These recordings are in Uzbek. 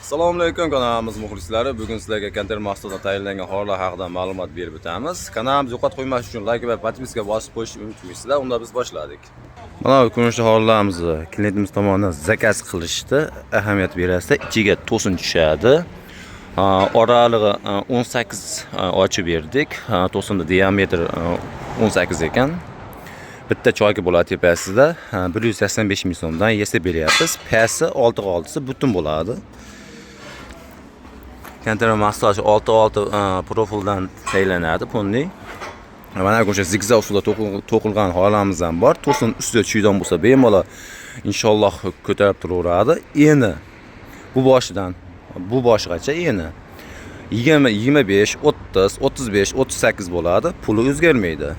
Assalomu alaykum kanalimiz muxlislari. Bugun sizlarga Kanter mahsulotdan tayyorlangan horlar haqida ma'lumot berib o'tamiz. Kanalimizni yo'qotib qo'ymash uchun like va podpiska bosib qo'yishni unutmaysizlar. Unda biz boshladik. Mana bu kunchi horlarimizni klientimiz tomonidan zakaz qilishdi. Ahamiyat berasizda, ichiga to'sin tushadi. Oralig'i 18 ochib berdik. To'sinning diametri 18 ekan. Bitta choyki bo'ladi tepasida 185 ming so'mdan yesa beryapmiz. Pasi 6 butun bo'ladi. Kanter mahsuloti 6 profildan tayyorlanadi bunday. Mana bu zigzag usulda to'qilgan holamiz ham bor. To'sin ustida chuydan bo'lsa bemalol inshaalloh ko'tarib turaveradi. Endi bu boshigacha endi 20, 25, 30, 35, 38 bo'ladi. Puli o'zgarmaydi.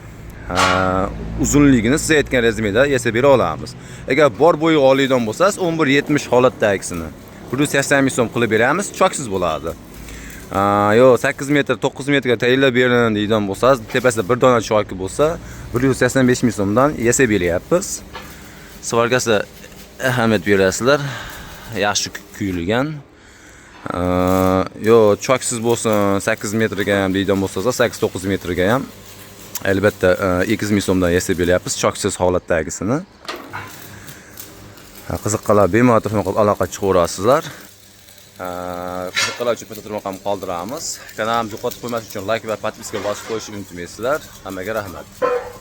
Uzunligini siz aytgan razmerda yasab bera olamiz. Agar bor bo'yi oladigan bo'lsangiz 11-70 holatdagisini 180 ming so'm qilib beramiz, choksiz bo'ladi. Yo 8 metr, 9 metrga tayyorlab berin deydigan bo'lsangiz, tepasida bir dona choyki bo'lsa 185 ming so'mdan yasab beryapmiz. Svargasi ahamiyat berasizlar. Yaxshi kuyilgan. Yo choksiz bo'lsin 8 metrga ham deydigan bo'lsangiz, 8-9 metrga ham albatta 2 ming so'mdan yasab beryapmiz, choksiz holatdagisini. Qiziqqanlar bemalol telefon qilib aloqa chiqaverasizlar. Qiziqqanlar uchun telefon raqamini qoldiramiz. Kanalimizni yo'qotib qo'ymaslik uchun like va podpiska bosib qo'yishni unutmaysizlar. Hammaga rahmat.